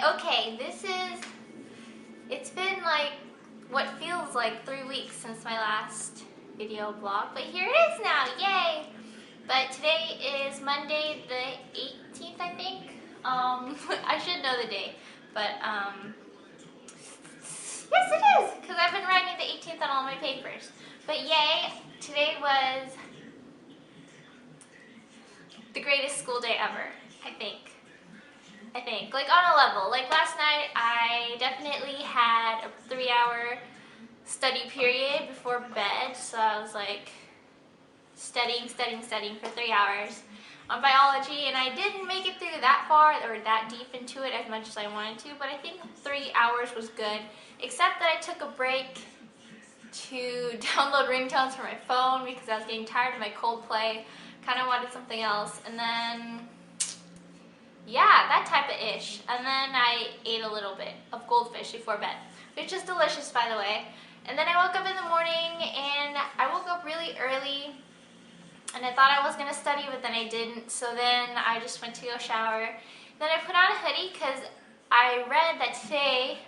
Okay, it's been like what feels like 3 weeks since my last video blog, but here it is now, yay! But today is Monday the 18th, I think. I should know the day, but yes it is, because I've been writing the 18th on all my papers. But yay, today was the greatest school day ever, I think, like on a level. Like last night, I definitely had a 3-hour study period before bed, so I was like studying for 3 hours on biology, and I didn't make it through that far or that deep into it as much as I wanted to, but I think 3 hours was good, except that I took a break to download ringtones for my phone because I was getting tired of my Coldplay, kind of wanted something else, and then yeah, that type of ish. And then I ate a little bit of goldfish before bed, which is delicious, by the way. And then I woke up in the morning, and I woke up really early, and I thought I was gonna study, but then I didn't. So then I just went to go shower. Then I put on a hoodie because I read that today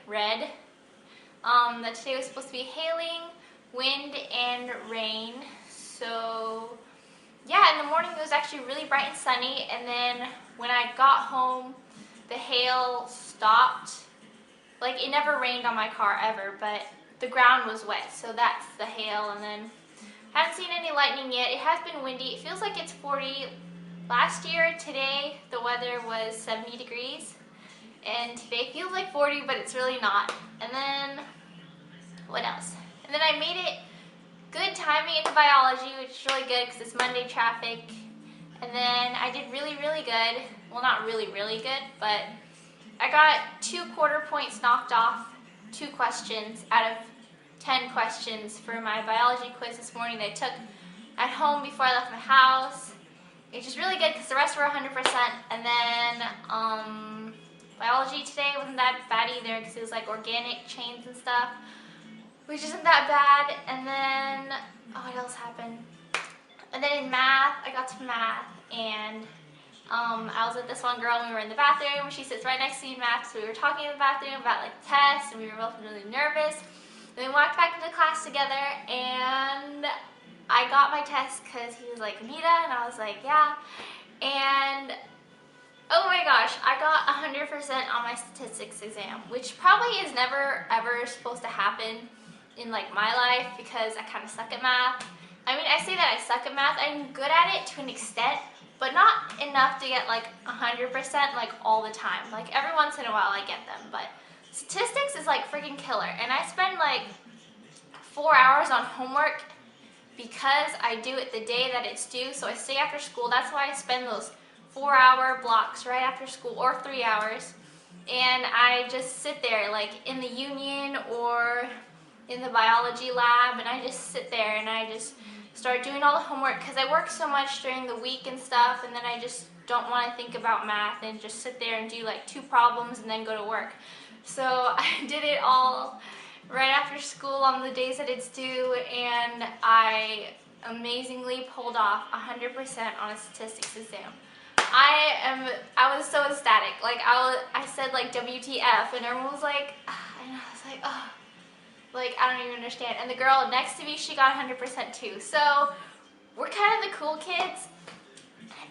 was supposed to be hailing, wind, and rain. So yeah, in the morning it was actually really bright and sunny, and then when I got home, the hail stopped. Like, it never rained on my car ever, but the ground was wet, so that's the hail. And then I haven't seen any lightning yet. It has been windy. It feels like it's 40. Last year, today, the weather was 70 degrees, and today feels like 40, but it's really not. And then, what else? And then I made it good timing into biology, which is really good because it's Monday traffic. And then I did really, really good. Well, not really, really good, but I got 2 quarter points knocked off 2 questions out of 10 questions for my biology quiz this morning that I took at home before I left my house. Which is really good because the rest were 100%. And then biology today wasn't that bad either because it was like organic chains and stuff, which isn't that bad. And then, what else happened? And then in math, I got to math, and I was with this one girl, and we were in the bathroom. She sits right next to me in math, so we were talking in the bathroom about like tests, and we were both really nervous. Then we walked back into class together, and I got my test because he was like, Anita, and I was like, yeah. And oh my gosh, I got 100% on my statistics exam, which probably is never ever supposed to happen in like my life because I kind of suck at math. I mean, I say that I suck at math. I'm good at it to an extent, but not enough to get like 100% like all the time. Like every once in a while I get them, but statistics is like freaking killer. And I spend like 4 hours on homework because I do it the day that it's due. So I stay after school. That's why I spend those 4-hour blocks right after school, or 3 hours. And I just sit there like in the union or in the biology lab, and I just sit there and I just start doing all the homework because I work so much during the week and stuff, and then I just don't want to think about math and just sit there and do like 2 problems and then go to work. So I did it all right after school on the days that it's due, and I amazingly pulled off 100% on a statistics exam. I was so ecstatic. Like I said like WTF, and everyone was like, and I was like, oh. Like, I don't even understand. And the girl next to me, she got 100% too. So, we're kind of the cool kids.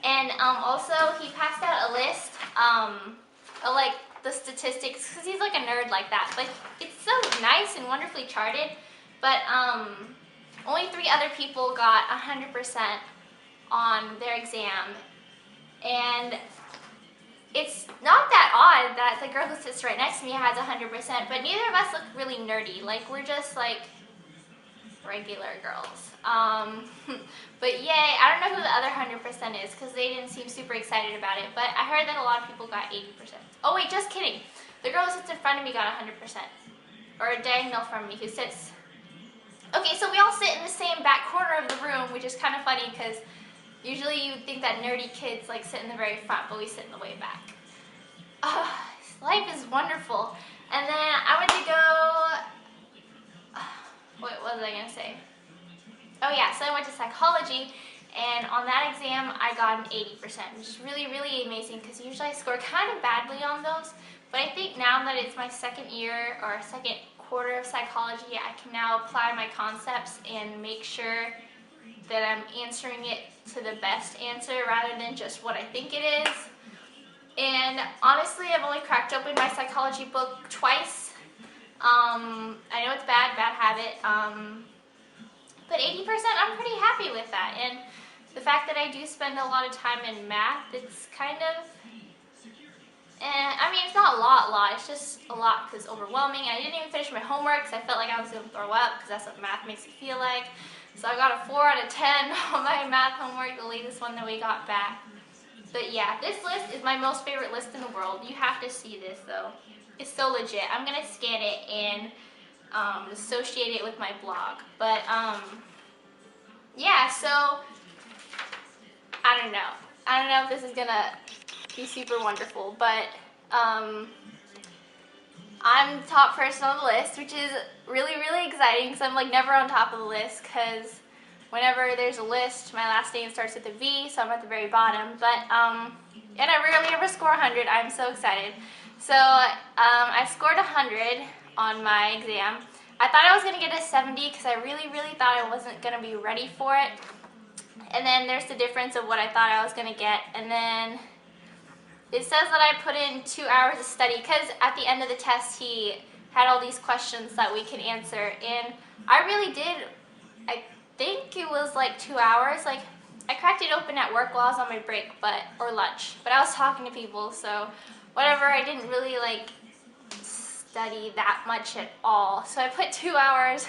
And also, he passed out a list of, like, the statistics, because he's like a nerd like that. But it's so nice and wonderfully charted. But only 3 other people got 100% on their exam. And it's not that odd that the girl who sits right next to me has 100%, but neither of us look really nerdy. Like, we're just like regular girls. But yay, I don't know who the other 100% is because they didn't seem super excited about it, but I heard that a lot of people got 80%. Oh wait, just kidding. The girl who sits in front of me got 100%. Or a diagonal from me who sits... Okay, so we all sit in the same back corner of the room, which is kind of funny because usually you'd think that nerdy kids like sit in the very front, but we sit in the way back. Life is wonderful. And then I went to go, what was I going to say? Oh yeah, so I went to psychology, and on that exam I got an 80%, which is really, really amazing because usually I score kind of badly on those, But I think now that it's my second year or second quarter of psychology, I can now apply my concepts and make sure that I'm answering it to the best answer rather than just what I think it is. And honestly, I've only cracked open my psychology book twice. I know it's bad habit, but 80% I'm pretty happy with that. And the fact that I do spend a lot of time in math, it's kind of, I mean, it's not a lot, it's just a lot because it's overwhelming. I didn't even finish my homework because I felt like I was going to throw up because that's what math makes you feel like. So I got a 4 out of 10 on my math homework, the latest one that we got back. But yeah, this list is my most favorite list in the world. You have to see this though. It's so legit. I'm going to scan it and associate it with my blog. But yeah, so I don't know if this is going to be super wonderful, but I'm the top person on the list, which is really, really exciting because I'm like never on top of the list because whenever there's a list, my last name starts with a V, so I'm at the very bottom. But and I rarely ever score 100. I'm so excited. So I scored 100 on my exam. I thought I was going to get a 70 because I really, really thought I wasn't going to be ready for it. And then there's the difference of what I thought I was going to get. And then it says that I put in 2 hours of study because at the end of the test he had all these questions that we can answer. And I really did, I think it was like 2 hours. Like I cracked it open at work while I was on my break, or lunch. But I was talking to people, so whatever, I didn't really like study that much at all. So I put 2 hours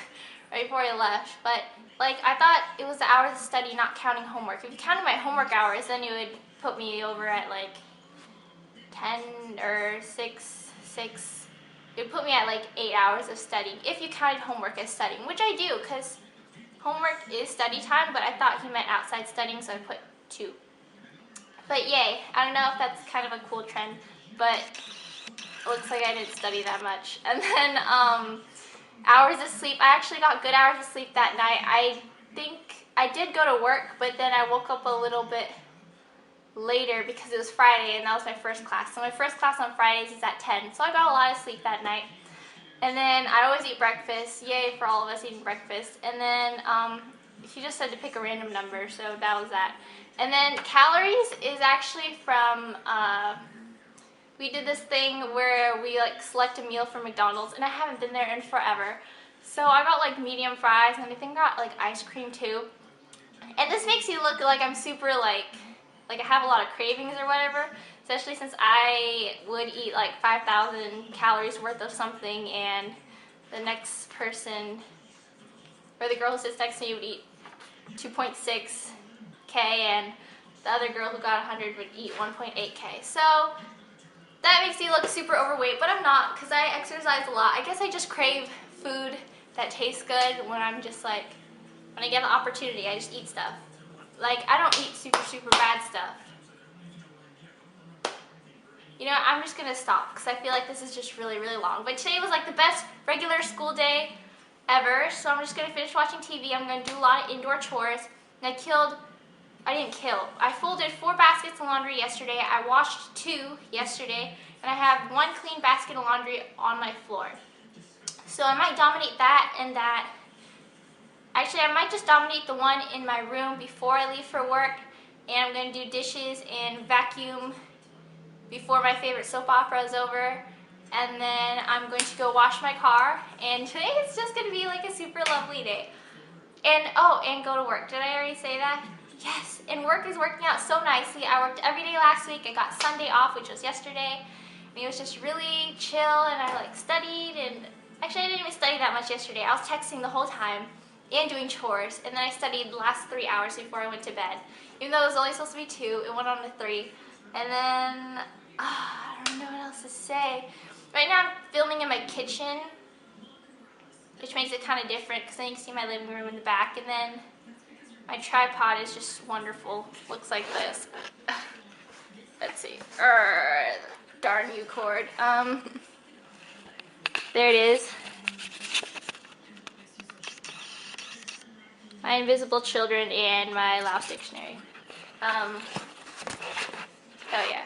right before I left. But like I thought it was the hours of study not counting homework. If you counted my homework hours, then it would put me over at like 10 or 6, it would put me at like 8 hours of studying if you counted homework as studying, which I do because homework is study time, but I thought he meant outside studying, so I put 2. But yay, I don't know if that's kind of a cool trend, but it looks like I didn't study that much. And then hours of sleep, I actually got good hours of sleep that night. I think I did go to work, but then I woke up a little bit later because it was Friday and that was my first class. So my first class on Fridays is at 10, so I got a lot of sleep that night. And then I always eat breakfast. Yay for all of us eating breakfast. And then he just said to pick a random number, so that was that. And then calories is actually from, we did this thing where we like select a meal from McDonald's, and I haven't been there in forever. So I got like medium fries, and I think I got like ice cream too. And this makes you look like I'm super like I have a lot of cravings or whatever, especially since I would eat like 5,000 calories worth of something, and the next person, or the girl who sits next to me, would eat 2.6K, and the other girl who got 100 would eat 1.8K. So that makes me look super overweight, but I'm not because I exercise a lot. I guess I just crave food that tastes good when I'm just like, when I get the opportunity, I just eat stuff. Like, I don't eat super, super bad stuff. You know, I'm just going to stop because I feel like this is just really, really long. But today was like the best regular school day ever, so I'm just going to finish watching TV. I'm going to do a lot of indoor chores. And I folded 4 baskets of laundry yesterday. I washed 2 yesterday. And I have 1 clean basket of laundry on my floor. So I might dominate that and that. Actually, I might just dominate the one in my room before I leave for work, and I'm going to do dishes and vacuum before my favorite soap opera is over, and then I'm going to go wash my car, and today it's just going to be like a super lovely day. And, oh, and go to work. Did I already say that? Yes, and work is working out so nicely. I worked every day last week. I got Sunday off, which was yesterday, and it was just really chill, and I like studied, and actually I didn't even study that much yesterday. I was texting the whole time and doing chores, and then I studied the last 3 hours before I went to bed. Even though it was only supposed to be 2, it went on to 3. And then, I don't know what else to say. Right now I'm filming in my kitchen, which makes it kind of different because then you can see my living room in the back, and then my tripod is just wonderful. Looks like this. Let's see. Darn you, cord. There it is. My Invisible Children and my Laos Dictionary. Oh yeah.